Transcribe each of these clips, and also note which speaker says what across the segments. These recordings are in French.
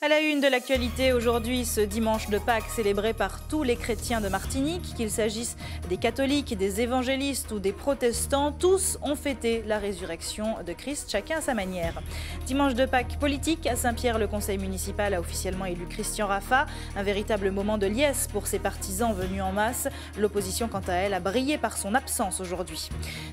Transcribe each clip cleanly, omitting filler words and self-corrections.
Speaker 1: À la une de l'actualité aujourd'hui, ce dimanche de Pâques célébré par tous les chrétiens de Martinique, qu'il s'agisse des catholiques, des évangélistes ou des protestants, tous ont fêté la résurrection de Christ, chacun à sa manière. Dimanche de Pâques politique, à Saint-Pierre, le conseil municipal a officiellement élu Christian Raffa, un véritable moment de liesse pour ses partisans venus en masse. L'opposition, quant à elle, a brillé par son absence aujourd'hui.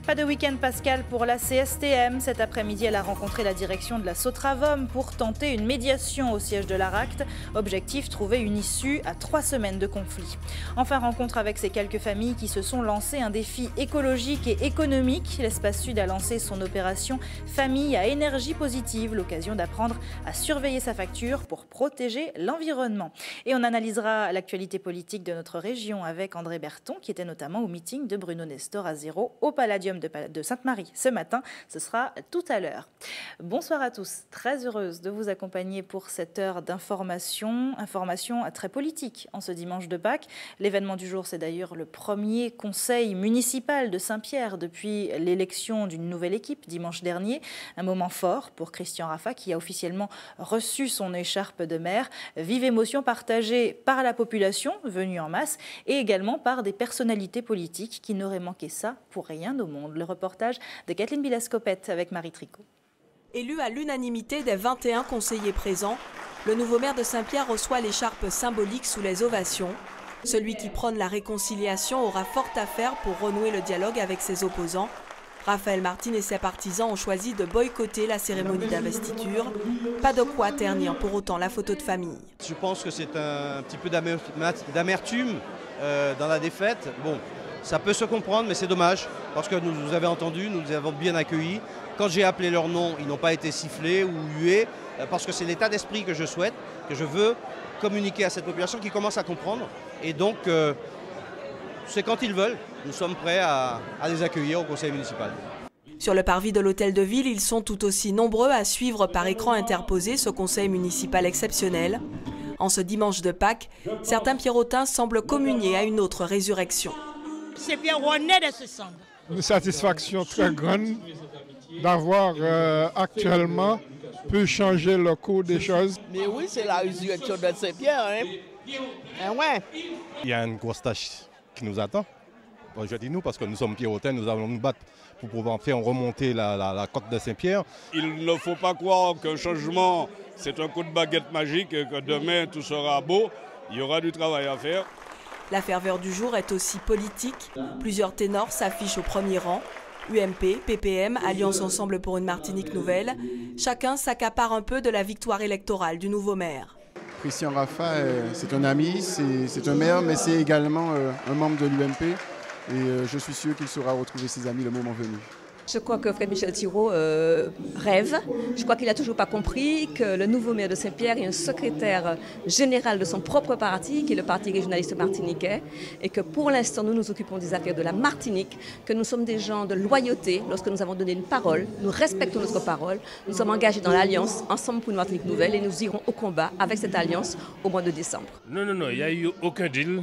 Speaker 1: Pas de week-end pascal pour la CSTM. Cet après-midi, elle a rencontré la direction de la Sotravom pour tenter une médiation au siège de l'Aracte. Objectif, trouver une issue à 3 semaines de conflit. Enfin, rencontre avec ces quelques familles qui se sont lancées un défi écologique et économique. L'Espace Sud a lancé son opération Famille à énergie positive, l'occasion d'apprendre à surveiller sa facture pour protéger l'environnement. Et on analysera l'actualité politique de notre région avec André Berton, qui était notamment au meeting de Bruno Nestor à Zéro au Palladium de Sainte-Marie ce matin. Ce sera tout à l'heure. Bonsoir à tous. Très heureuse de vous accompagner pour cette heure d'information très politique en ce dimanche de Pâques. L'événement du jour, c'est d'ailleurs le premier conseil municipal de Saint-Pierre depuis l'élection d'une nouvelle équipe dimanche dernier. Un moment fort pour Christian Raffa qui a officiellement reçu son écharpe de maire. Vive émotion partagée par la population venue en masse et également par des personnalités politiques qui n'auraient manqué ça pour rien au monde. Le reportage de Kathleen Bilascopette avec Marie Tricot.
Speaker 2: Élu à l'unanimité des 21 conseillers présents, le nouveau maire de Saint-Pierre reçoit l'écharpe symbolique sous les ovations. Celui qui prône la réconciliation aura fort à faire pour renouer le dialogue avec ses opposants. Raphaël Martin et ses partisans ont choisi de boycotter la cérémonie d'investiture. Pas de quoi ternir pour autant la photo de famille.
Speaker 3: Je pense que c'est un petit peu d'amertume dans la défaite. Bon, ça peut se comprendre, mais c'est dommage parce que nous vous avez entendus, nous les avons bien accueillis. Quand j'ai appelé leur nom, ils n'ont pas été sifflés ou hués, parce que c'est l'état d'esprit que je souhaite, que je veux communiquer à cette population qui commence à comprendre. Et donc, c'est quand ils veulent. Nous sommes prêts à les accueillir au conseil municipal.
Speaker 2: Sur le parvis de l'hôtel de ville, ils sont tout aussi nombreux à suivre par écran interposé ce conseil municipal exceptionnel. En ce dimanche de Pâques, certains pierrotins semblent communier à une autre résurrection.
Speaker 4: C'est bien rené de ce sang.
Speaker 5: Une satisfaction très grande d'avoir actuellement pu changer le cours des choses.
Speaker 6: Mais oui, c'est la résurrection de Saint-Pierre. Hein? Ouais.
Speaker 7: Il y a une grosse tâche qui nous attend. Bon, je dis nous parce que nous sommes pierrotins, nous allons nous battre pour pouvoir faire remonter la côte de Saint-Pierre.
Speaker 8: Il ne faut pas croire qu'un changement, c'est un coup de baguette magique et que demain tout sera beau. Il y aura du travail à faire.
Speaker 2: La ferveur du jour est aussi politique. Plusieurs ténors s'affichent au premier rang. UMP, PPM, Alliance Ensemble pour une Martinique nouvelle. Chacun s'accapare un peu de la victoire électorale du nouveau maire.
Speaker 9: Christian Raffa, c'est un ami, c'est un maire, mais c'est également un membre de l'UMP. Et je suis sûr qu'il saura retrouver ses amis le moment venu.
Speaker 10: Je crois que Fred Michel Thiraud rêve. Je crois qu'il n'a toujours pas compris que le nouveau maire de Saint-Pierre est un secrétaire général de son propre parti, qui est le Parti régionaliste martiniquais, et que pour l'instant, nous nous occupons des affaires de la Martinique, que nous sommes des gens de loyauté. Lorsque nous avons donné une parole, nous respectons notre parole. Nous sommes engagés dans l'Alliance Ensemble pour une Martinique nouvelle et nous irons au combat avec cette alliance au mois de décembre.
Speaker 11: Non, il n'y a eu aucun deal.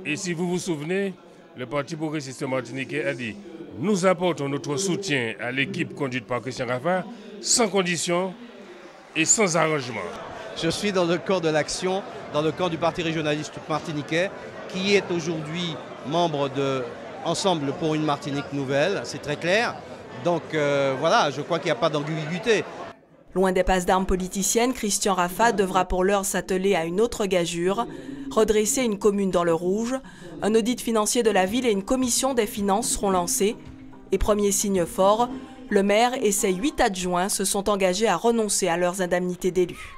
Speaker 11: Et si vous vous souvenez, le Parti progressiste martiniquais a dit: nous apportons notre soutien à l'équipe conduite par Christian Raffa sans condition et sans arrangement.
Speaker 3: Je suis dans le corps de l'action, dans le camp du Parti régionaliste martiniquais, qui est aujourd'hui membre de Ensemble pour une Martinique nouvelle, c'est très clair. Donc voilà, je crois qu'il n'y a pas d'ambiguïté.
Speaker 2: Loin des passes d'armes politiciennes, Christian Raffa devra pour l'heure s'atteler à une autre gageure, redresser une commune dans le rouge. Un audit financier de la ville et une commission des finances seront lancés. Et premier signe fort, le maire et ses 8 adjoints se sont engagés à renoncer à leurs indemnités d'élus.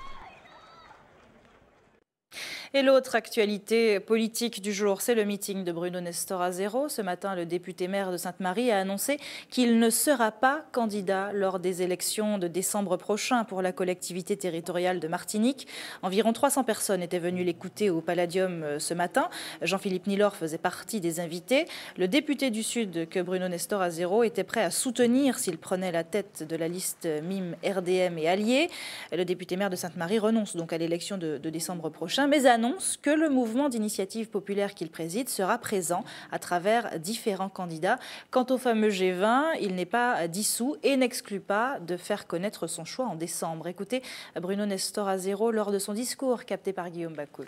Speaker 1: Et l'autre actualité politique du jour, c'est le meeting de Bruno Nestor à Zéro. Ce matin, le député maire de Sainte-Marie a annoncé qu'il ne sera pas candidat lors des élections de décembre prochain pour la collectivité territoriale de Martinique. Environ 300 personnes étaient venues l'écouter au Palladium ce matin. Jean-Philippe Nilor faisait partie des invités. Le député du Sud que Bruno Nestor à Zéro était prêt à soutenir s'il prenait la tête de la liste MIM, RDM et Alliés. Le député maire de Sainte-Marie renonce donc à l'élection de décembre prochain, mais a annonce que le mouvement d'initiative populaire qu'il préside sera présent à travers différents candidats. Quant au fameux G20, il n'est pas dissous et n'exclut pas de faire connaître son choix en décembre. Écoutez Bruno Nestor Azero lors de son discours capté par Guillaume Bacoul.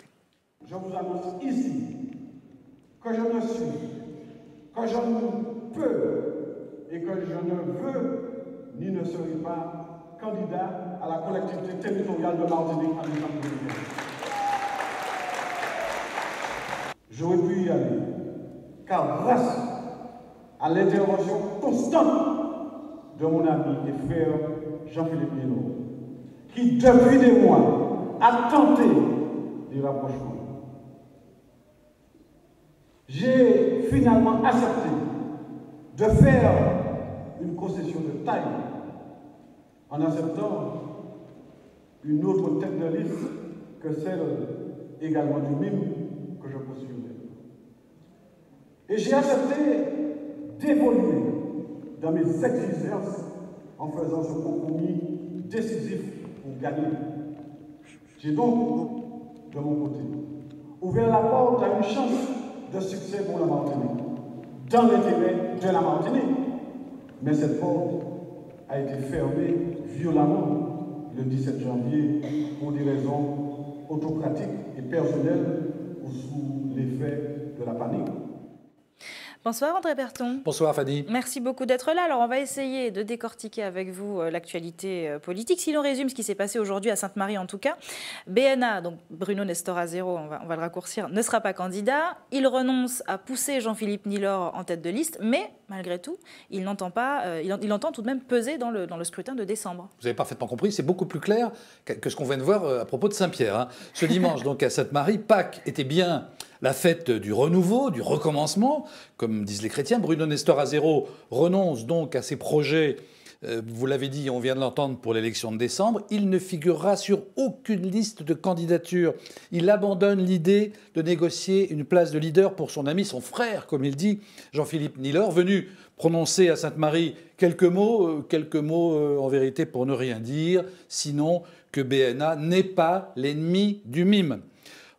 Speaker 12: Je vous annonce ici que je ne suis, que je ne peux et que je ne veux ni ne serai pas candidat à la collectivité territoriale de Martinique en décembre 2020. J'aurais pu y aller, car grâce à l'intervention constante de mon ami et frère Jean-Philippe Nilo, qui depuis des mois a tenté des rapprochements, j'ai finalement accepté de faire une concession de taille en acceptant une autre tête de liste que celle également du MIM que je poursuivais. Et j'ai accepté d'évoluer dans mes exigences en faisant ce compromis décisif pour gagner. J'ai donc, de mon côté, ouvert la porte à une chance de succès pour la Martinique, dans l'intérêt de la Martinique. Mais cette porte a été fermée violemment le 17 janvier pour des raisons autocratiques et personnelles ou sous l'effet de la panique.
Speaker 1: Bonsoir André Berton.
Speaker 13: Bonsoir Fanny.
Speaker 1: Merci beaucoup d'être là. Alors on va essayer de décortiquer avec vous l'actualité politique. Si l'on résume ce qui s'est passé aujourd'hui à Sainte-Marie en tout cas, BNA, donc Bruno Nestor Azero, on va le raccourcir, ne sera pas candidat. Il renonce à pousser Jean-Philippe Nilor en tête de liste, mais malgré tout, il entend tout de même peser dans le scrutin de décembre.
Speaker 13: Vous avez parfaitement compris, c'est beaucoup plus clair que ce qu'on vient de voir à propos de Saint-Pierre. Hein. Ce dimanche donc à Sainte-Marie, Pâques était bien la fête du renouveau, du recommencement, comme disent les chrétiens. Bruno Nestor Azero renonce donc à ses projets, vous l'avez dit, on vient de l'entendre, pour l'élection de décembre. Il ne figurera sur aucune liste de candidature. Il abandonne l'idée de négocier une place de leader pour son ami, son frère, comme il dit, Jean-Philippe Nilor, venu prononcer à Sainte-Marie quelques mots en vérité pour ne rien dire, sinon que BNA n'est pas l'ennemi du mime.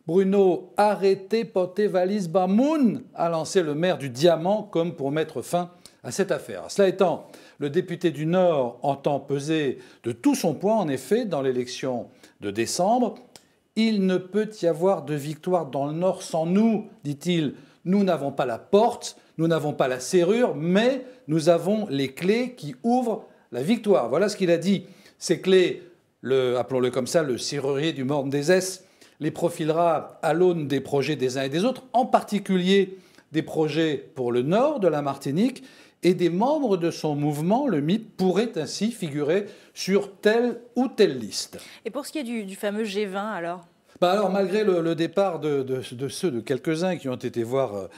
Speaker 13: Bruno, arrêtez, portez valise Bamoun, a lancé le maire du Diamant comme pour mettre fin à cette affaire. Cela étant, le député du Nord entend peser de tout son poids, en effet, dans l'élection de décembre. Il ne peut y avoir de victoire dans le Nord sans nous, dit-il. Nous n'avons pas la porte, nous n'avons pas la serrure, mais nous avons les clés qui ouvrent la victoire. Voilà ce qu'il a dit. Ces clés, appelons-le comme ça, le serrurier du Morne des S, les profilera à l'aune des projets des uns et des autres, en particulier des projets pour le nord de la Martinique, et des membres de son mouvement, le MIP, pourraient ainsi figurer sur telle ou telle liste.
Speaker 1: Et pour ce qui est du fameux G20, alors ?
Speaker 13: Alors, malgré le départ de quelques-uns qui ont été voir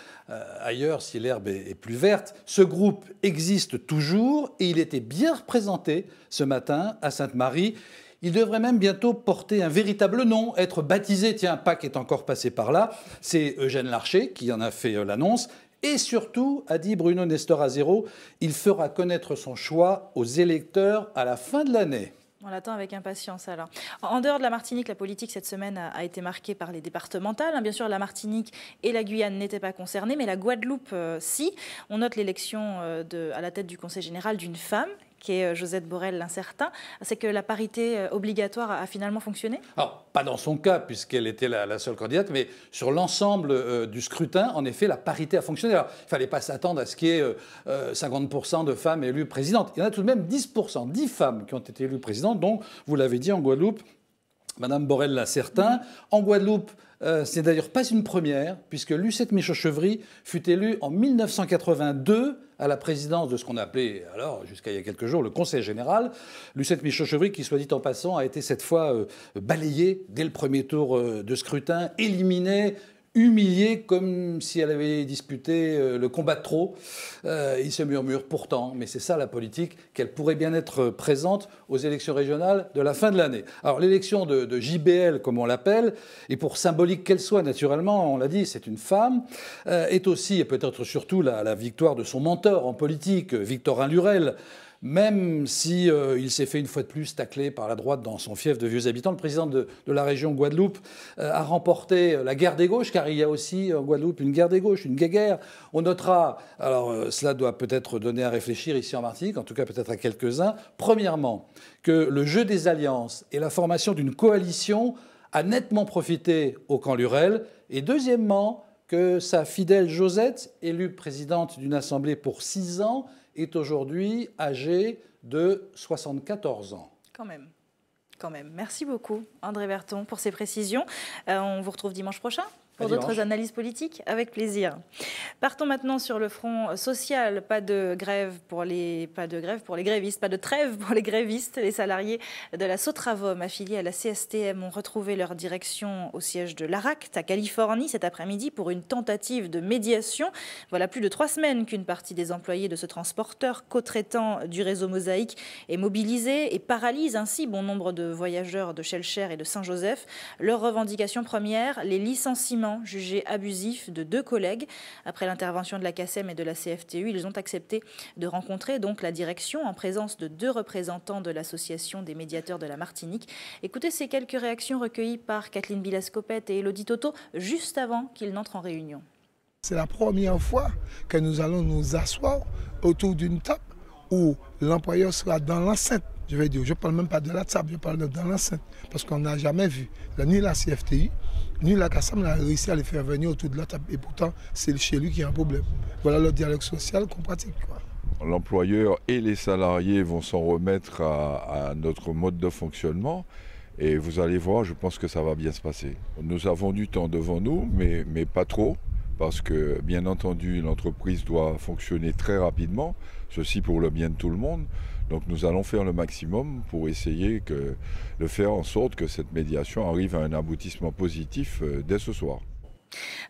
Speaker 13: ailleurs si l'herbe est plus verte, ce groupe existe toujours et il était bien représenté ce matin à Sainte-Marie. Il devrait même bientôt porter un véritable nom, être baptisé. Tiens, Pâques est encore passé par là. C'est Eugène Larcher qui en a fait l'annonce. Et surtout, a dit Bruno Nestor Azero, il fera connaître son choix aux électeurs à la fin de l'année.
Speaker 1: On l'attend avec impatience alors. En dehors de la Martinique, la politique cette semaine a été marquée par les départementales. Bien sûr, la Martinique et la Guyane n'étaient pas concernées, mais la Guadeloupe, si. On note l'élection à la tête du Conseil général d'une femme, qui est Josette Borrell l'incertain. C'est que la parité obligatoire a finalement fonctionné ? Alors,
Speaker 13: pas dans son cas, puisqu'elle était la seule candidate, mais sur l'ensemble du scrutin, en effet, la parité a fonctionné. Alors, il ne fallait pas s'attendre à ce qu'il y ait 50% de femmes élues présidentes. Il y en a tout de même 10%, 10 femmes qui ont été élues présidentes, dont, vous l'avez dit, en Guadeloupe, Madame Borrell l'incertain. En Guadeloupe, c'est d'ailleurs pas une première, puisque Lucette Michaud-Chevry fut élue en 1982 à la présidence de ce qu'on appelait, alors, jusqu'à il y a quelques jours, le Conseil général. Lucette Michaud-Chevry, qui, soit dit en passant, a été cette fois balayée dès le premier tour de scrutin, éliminée, humiliée, comme si elle avait disputé le combat de trop. Il se murmure pourtant, mais c'est ça la politique, qu'elle pourrait bien être présente aux élections régionales de la fin de l'année. Alors l'élection de JBL, comme on l'appelle, et pour symbolique qu'elle soit, naturellement, on l'a dit, c'est une femme, est aussi, et peut-être surtout, la victoire de son mentor en politique, Victorin Lurel, même si il s'est fait une fois de plus tacler par la droite dans son fief de vieux habitants. Le président de la région Guadeloupe a remporté la guerre des gauches, car il y a aussi en Guadeloupe une guerre des gauches, une guéguerre. On notera, alors cela doit peut-être donner à réfléchir ici en Martinique, en tout cas peut-être à quelques-uns, premièrement, que le jeu des alliances et la formation d'une coalition a nettement profité au camp Lurel, et deuxièmement, que sa fidèle Josette, élue présidente d'une assemblée pour 6 ans, est aujourd'hui âgée de 74 ans.
Speaker 1: Quand même. Merci beaucoup, André Berton, pour ces précisions. On vous retrouve dimanche prochain pour d'autres analyses politiques, avec plaisir. Partons maintenant sur le front social. Pas de trêve pour les grévistes. Les salariés de la Sotravom, affiliés à la CSTM, ont retrouvé leur direction au siège de l'ARACT, à Californie, cet après-midi, pour une tentative de médiation. Voilà plus de 3 semaines qu'une partie des employés de ce transporteur co-traitant du réseau Mosaïque est mobilisée et paralyse ainsi bon nombre de voyageurs de Schellcher et de Saint-Joseph. Leur revendication première, les licenciements jugés abusifs de 2 collègues. Après l'intervention de la CACEM et de la CFTU, ils ont accepté de rencontrer donc la direction en présence de 2 représentants de l'association des médiateurs de la Martinique. Écoutez ces quelques réactions recueillies par Kathleen Bilascopette et Elodie Toto juste avant qu'ils n'entrent en réunion.
Speaker 14: C'est la première fois que nous allons nous asseoir autour d'une table où l'employeur sera dans l'enceinte. Je vais dire, je ne parle même pas de la table, je parle dans l'enceinte. Parce qu'on n'a jamais vu, ni la CFTI, ni la CACEM n'a réussi à les faire venir autour de la table. Et pourtant, c'est chez lui qu'il y a un problème. Voilà le dialogue social qu'on pratique.
Speaker 15: L'employeur et les salariés vont s'en remettre à notre mode de fonctionnement. Et vous allez voir, je pense que ça va bien se passer. Nous avons du temps devant nous, mais pas trop. Parce que, bien entendu, l'entreprise doit fonctionner très rapidement. Ceci pour le bien de tout le monde. Donc nous allons faire le maximum pour essayer de faire en sorte que cette médiation arrive à un aboutissement positif dès ce soir.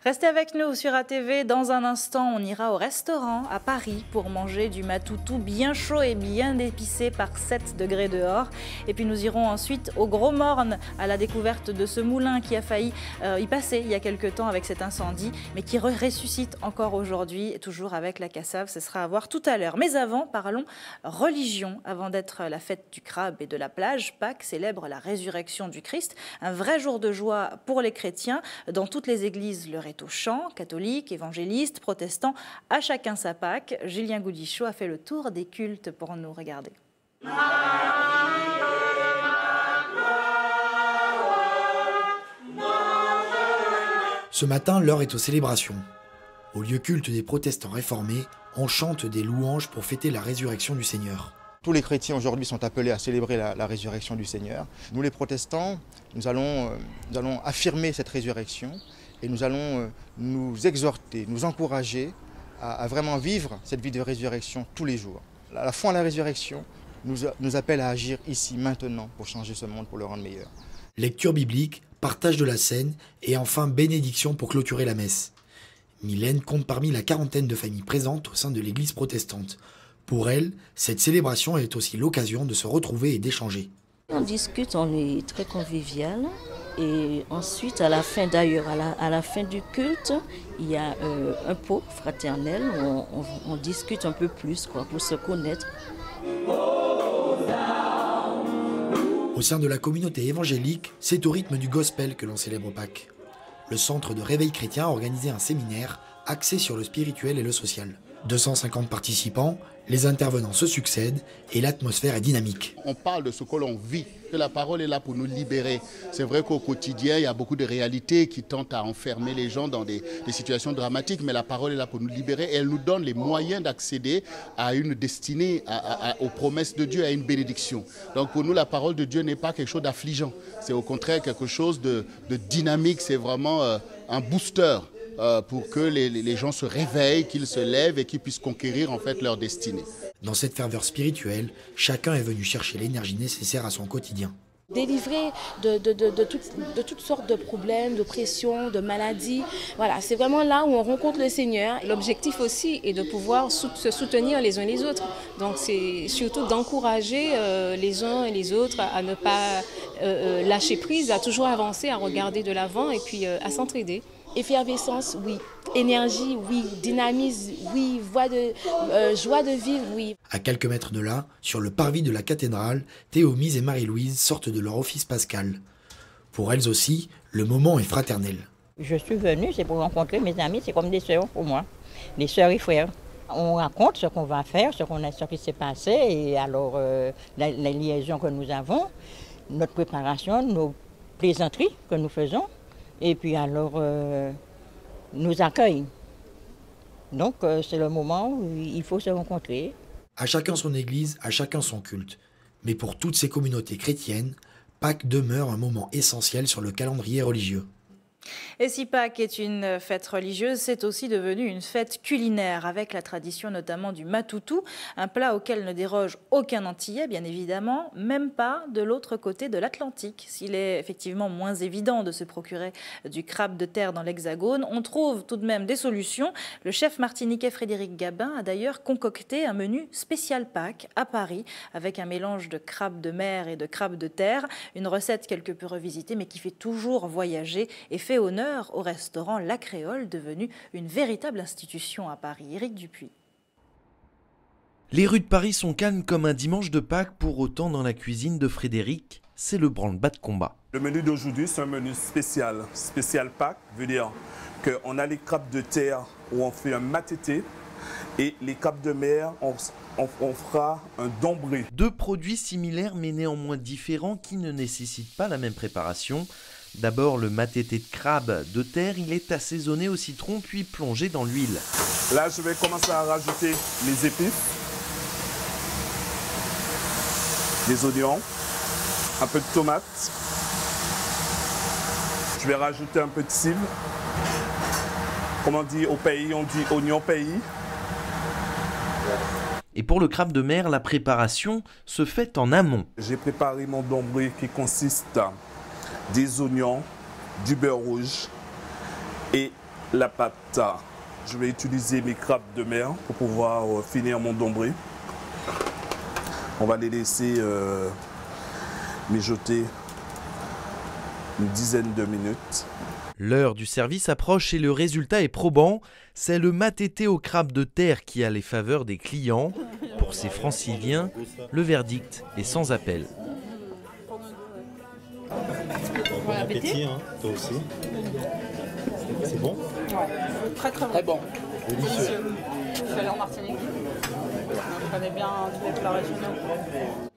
Speaker 1: Restez avec nous sur ATV. Dans un instant, on ira au restaurant à Paris pour manger du matoutou bien chaud et bien épicé par 7 degrés dehors. Et puis nous irons ensuite au Gros Morne à la découverte de ce moulin qui a failli y passer il y a quelques temps avec cet incendie, mais qui ressuscite encore aujourd'hui, toujours avec la CASAV. Ce sera à voir tout à l'heure. Mais avant, parlons religion. Avant d'être la fête du crabe et de la plage, Pâques célèbre la résurrection du Christ. Un vrai jour de joie pour les chrétiens. Dans toutes les églises, l'heure est au chant, catholiques, évangélistes, protestants, à chacun sa Pâque. Julien Goudichaud a fait le tour des cultes pour nous regarder.
Speaker 16: Ce matin, l'heure est aux célébrations. Au lieu culte des protestants réformés, on chante des louanges pour fêter la résurrection du Seigneur.
Speaker 17: Tous les chrétiens aujourd'hui sont appelés à célébrer la résurrection du Seigneur. Nous les protestants, nous allons affirmer cette résurrection et nous allons nous exhorter, nous encourager à vraiment vivre cette vie de résurrection tous les jours. La foi en la résurrection nous appelle à agir ici, maintenant, pour changer ce monde, pour le rendre meilleur.
Speaker 16: Lecture biblique, partage de la scène et enfin bénédiction pour clôturer la messe. Mylène compte parmi la quarantaine de familles présentes au sein de l'église protestante. Pour elle, cette célébration est aussi l'occasion de se retrouver et d'échanger.
Speaker 18: On discute, on est très convivial. Et ensuite, à la fin d'ailleurs, à la fin du culte, il y a un pot fraternel où on discute un peu plus pour se connaître.
Speaker 16: Au sein de la communauté évangélique, c'est au rythme du gospel que l'on célèbre Pâques. Le centre de réveil chrétien a organisé un séminaire axé sur le spirituel et le social. 250 participants, les intervenants se succèdent et l'atmosphère est dynamique.
Speaker 19: On parle de ce que l'on vit, que la parole est là pour nous libérer. C'est vrai qu'au quotidien, il y a beaucoup de réalités qui tentent à enfermer les gens dans des situations dramatiques, mais la parole est là pour nous libérer et elle nous donne les moyens d'accéder à une destinée, aux promesses de Dieu, à une bénédiction. Donc pour nous, la parole de Dieu n'est pas quelque chose d'affligeant, c'est au contraire quelque chose de dynamique, c'est vraiment un booster. Pour que les gens se réveillent, qu'ils se lèvent et qu'ils puissent conquérir en fait leur destinée.
Speaker 16: Dans cette ferveur spirituelle, chacun est venu chercher l'énergie nécessaire à son quotidien.
Speaker 20: Délivré de toutes sortes de problèmes, de pressions, de maladies. Voilà, c'est vraiment là où on rencontre le Seigneur.
Speaker 21: L'objectif aussi est de pouvoir se soutenir les uns les autres. Donc c'est surtout d'encourager les uns et les autres à ne pas lâcher prise, à toujours avancer, à regarder de l'avant et puis à s'entraider.
Speaker 20: Effervescence, oui, Énergie, oui. Dynamisme, oui. Joie de vivre, oui.
Speaker 16: À quelques mètres de là, sur le parvis de la cathédrale, Théomise et Marie-Louise sortent de leur office pascal. Pour elles aussi, le moment est fraternel.
Speaker 4: Je suis venue, c'est pour rencontrer mes amis, c'est comme des sœurs pour moi, des sœurs et frères. On raconte ce qu'on va faire, ce qui s'est passé, et alors la liaison que nous avons, notre préparation, nos plaisanteries que nous faisons, et puis alors nous accueillent. Donc c'est le moment où il faut se rencontrer.
Speaker 16: À chacun son église, à chacun son culte. Mais pour toutes ces communautés chrétiennes, Pâques demeure un moment essentiel sur le calendrier religieux.
Speaker 1: Et si Pâques est une fête religieuse, c'est aussi devenu une fête culinaire, avec la tradition notamment du matoutou, un plat auquel ne déroge aucun Antillais, bien évidemment, même pas de l'autre côté de l'Atlantique. S'il est effectivement moins évident de se procurer du crabe de terre dans l'Hexagone, on trouve tout de même des solutions. Le chef martiniquais Frédéric Gabin a d'ailleurs concocté un menu spécial Pâques à Paris, avec un mélange de crabe de mer et de crabe de terre, une recette quelque peu revisitée mais qui fait toujours voyager et fait honneur au restaurant La Créole, devenu une véritable institution à Paris. Éric Dupuis.
Speaker 22: Les rues de Paris sont calmes comme un dimanche de Pâques, pour autant dans la cuisine de Frédéric, c'est le branle-bas de combat.
Speaker 23: Le menu d'aujourd'hui, c'est un menu spécial. Spécial Pâques veut dire qu'on a les crabes de terre où on fait un matété, et les crabes de mer, on fera un dombré.
Speaker 22: Deux produits similaires mais néanmoins différents qui ne nécessitent pas la même préparation. D'abord, le matété de crabe de terre, il est assaisonné au citron puis plongé dans l'huile.
Speaker 23: Là, je vais commencer à rajouter les épices, les oignons, un peu de tomate. Je vais rajouter un peu de cible. Comme on dit au pays, on dit oignon pays.
Speaker 22: Et pour le crabe de mer, la préparation se fait en amont.
Speaker 23: J'ai préparé mon dombré qui consiste à des oignons, du beurre rouge et la pâte. Je vais utiliser mes crabes de mer pour pouvoir finir mon dombré. On va les laisser mijoter une dizaine de minutes.
Speaker 22: L'heure du service approche et le résultat est probant. C'est le matété au crabe de terre qui a les faveurs des clients. Pour ces franciliens, le verdict est sans appel.
Speaker 24: Bon appétit, hein, toi aussi. C'est bon?
Speaker 25: Ouais, très très bon.
Speaker 24: Très bon.
Speaker 25: Délicieux. Je suis allée en Martinique. Je connais bien tous les plats régionaux.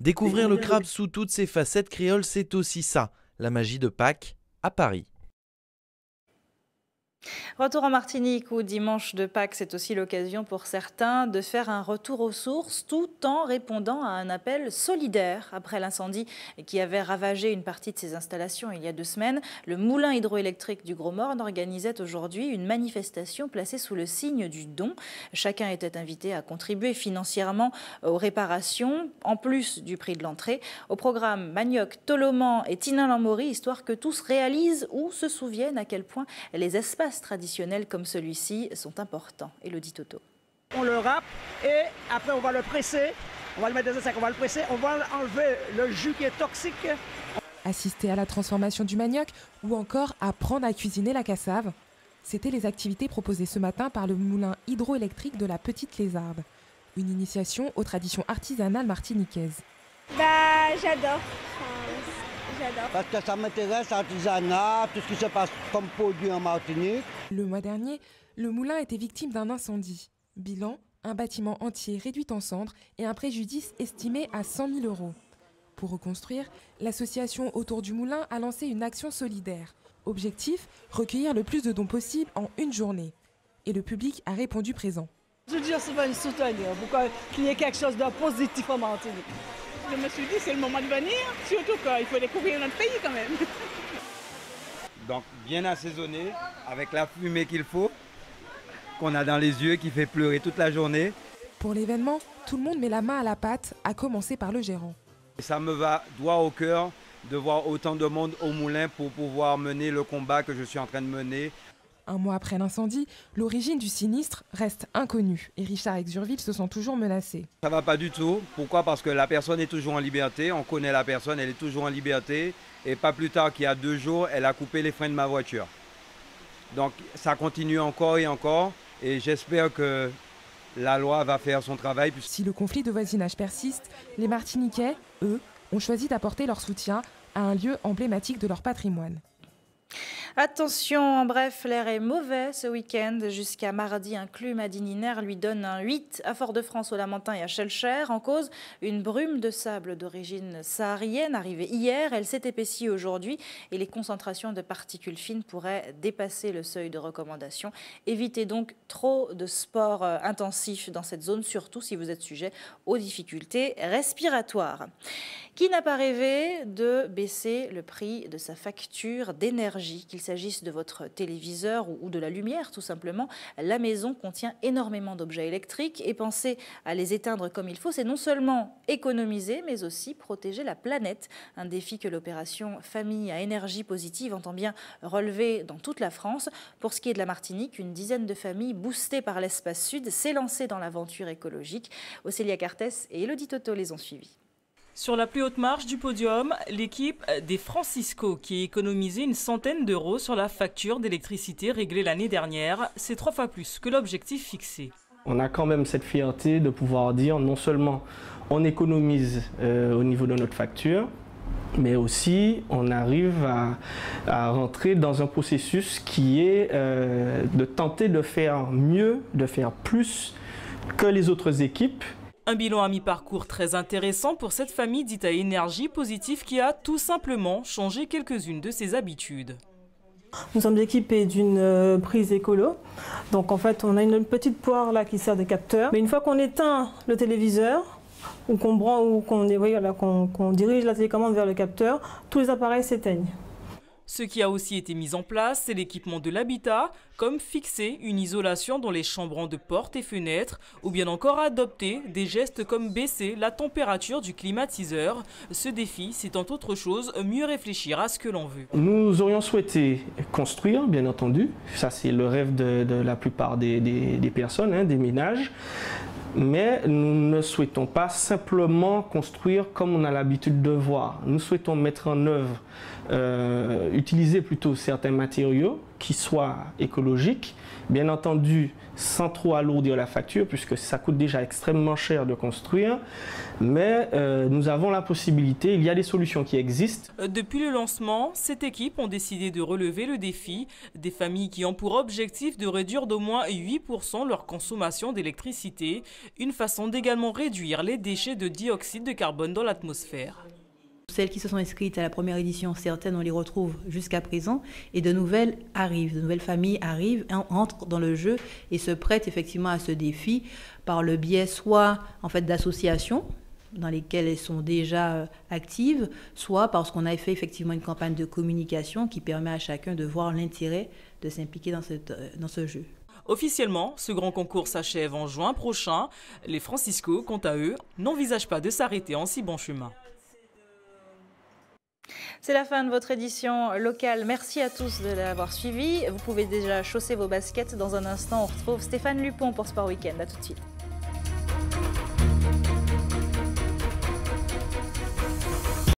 Speaker 22: Découvrir le crabe sous toutes ses facettes créoles, c'est aussi ça, la magie de Pâques à Paris.
Speaker 1: Retour en Martinique où dimanche de Pâques, c'est aussi l'occasion pour certains de faire un retour aux sources tout en répondant à un appel solidaire. Après l'incendie qui avait ravagé une partie de ses installations il y a 2 semaines, le moulin hydroélectrique du Gros Morne organisait aujourd'hui une manifestation placée sous le signe du don. Chacun était invité à contribuer financièrement aux réparations, en plus du prix de l'entrée. Au programme, manioc, toloman et tinin-lamori, histoire que tous réalisent ou se souviennent à quel point les espaces traditionnels comme celui-ci sont importants. Élodie Toto.
Speaker 26: On le râpe et après on va le presser, on va le mettre dans un sac, on va le presser, on va enlever le jus qui est toxique.
Speaker 27: Assister à la transformation du manioc ou encore apprendre à cuisiner la cassave. C'étaient les activités proposées ce matin par le moulin hydroélectrique de la Petite Lézarde. Une initiation aux traditions artisanales martiniquaises.
Speaker 28: J'adore.
Speaker 29: Parce que ça m'intéresse, l'artisanat, tout ce qui se passe comme produit en Martinique.
Speaker 27: Le mois dernier, le moulin était victime d'un incendie. Bilan, un bâtiment entier réduit en cendres et un préjudice estimé à 100 000 €. Pour reconstruire, l'association autour du moulin a lancé une action solidaire. Objectif, recueillir le plus de dons possible en une journée. Et le public a répondu présent.
Speaker 26: Je veux dire, c'est pas une soutenir, pour qu'il y ait quelque chose de positif en Martinique.
Speaker 28: Je me suis dit, c'est le moment de venir, surtout qu'il faut découvrir notre pays quand même.
Speaker 30: Donc bien assaisonné, avec la fumée qu'il faut, qu'on a dans les yeux, qui fait pleurer toute la journée.
Speaker 27: Pour l'événement, tout le monde met la main à la pâte, à commencer par le gérant.
Speaker 30: Ça me va droit au cœur de voir autant de monde au moulin pour pouvoir mener le combat que je suis en train de mener.
Speaker 27: Un mois après l'incendie, l'origine du sinistre reste inconnue et Richard Exurville se sent toujours menacé.
Speaker 30: Ça va pas du tout. Pourquoi? Parce que la personne est toujours en liberté. On connaît la personne, elle est toujours en liberté. Et pas plus tard qu'il y a 2 jours, elle a coupé les freins de ma voiture. Donc ça continue encore et encore. Et j'espère que la loi va faire son travail.
Speaker 27: Si le conflit de voisinage persiste, les Martiniquais, eux, ont choisi d'apporter leur soutien à un lieu emblématique de leur patrimoine.
Speaker 1: Attention, en bref, l'air est mauvais ce week-end. Jusqu'à mardi, un climat-dininaire lui donne un 8 à Fort-de-France, au Lamentin et à Schœlcher. En cause, une brume de sable d'origine saharienne arrivée hier. Elle s'est épaissie aujourd'hui et les concentrations de particules fines pourraient dépasser le seuil de recommandation. Évitez donc trop de sport intensif dans cette zone, surtout si vous êtes sujet aux difficultés respiratoires. Qui n'a pas rêvé de baisser le prix de sa facture d'énergie, qu'il s'agisse de votre téléviseur ou de la lumière tout simplement? La maison contient énormément d'objets électriques et penser à les éteindre comme il faut, c'est non seulement économiser mais aussi protéger la planète. Un défi que l'opération Famille à énergie positive entend bien relever dans toute la France. Pour ce qui est de la Martinique, une dizaine de familles boostées par l'Espace Sud s'est lancée dans l'aventure écologique. Océlia Cartès et Elodie Toto les ont suivis.
Speaker 2: Sur la plus haute marche du podium, l'équipe des Francisco qui a économisé une centaine d'euros sur la facture d'électricité réglée l'année dernière. C'est 3 fois plus que l'objectif fixé.
Speaker 3: On a quand même cette fierté de pouvoir dire non seulement on économise au niveau de notre facture, mais aussi on arrive à rentrer dans un processus qui est de tenter de faire mieux, de faire plus que les autres équipes.
Speaker 2: Un bilan à mi-parcours très intéressant pour cette famille dite à énergie positive qui a tout simplement changé quelques-unes de ses habitudes.
Speaker 5: Nous sommes équipés d'une prise écolo. Donc en fait, on a une petite poire là qui sert de capteur. Mais une fois qu'on éteint le téléviseur, ou qu'on dirige la télécommande vers le capteur, tous les appareils s'éteignent.
Speaker 2: Ce qui a aussi été mis en place, c'est l'équipement de l'habitat, comme fixer une isolation dans les chambrons de portes et fenêtres, ou bien encore adopter des gestes comme baisser la température du climatiseur. Ce défi, c'est entre autres choses mieux réfléchir à ce que l'on veut.
Speaker 3: Nous aurions souhaité construire, bien entendu. Ça, c'est le rêve de la plupart des personnes, des ménages. Mais nous ne souhaitons pas simplement construire comme on a l'habitude de voir. Nous souhaitons mettre en œuvre, utiliser plutôt certains matériaux qui soient écologiques, bien entendu sans trop alourdir la facture puisque ça coûte déjà extrêmement cher de construire, mais nous avons la possibilité, il y a des solutions qui existent.
Speaker 2: Depuis le lancement, cette équipe ont décidé de relever le défi des familles qui ont pour objectif de réduire d'au moins 8% leur consommation d'électricité, une façon d'également réduire les déchets de dioxyde de carbone dans l'atmosphère.
Speaker 6: Celles qui se sont inscrites à la première édition, certaines on les retrouve jusqu'à présent et de nouvelles arrivent, de nouvelles familles arrivent, entrent dans le jeu et se prêtent effectivement à ce défi par le biais soit en fait d'associations dans lesquelles elles sont déjà actives, soit parce qu'on a fait effectivement une campagne de communication qui permet à chacun de voir l'intérêt de s'impliquer dans ce jeu.
Speaker 2: Officiellement, ce grand concours s'achève en juin prochain. Les Francisco, quant à eux, n'envisagent pas de s'arrêter en si bon chemin.
Speaker 1: C'est la fin de votre édition locale. Merci à tous de l'avoir suivi. Vous pouvez déjà chausser vos baskets. Dans un instant, on retrouve Stéphane Lupon pour Sport Week-end. À tout de suite.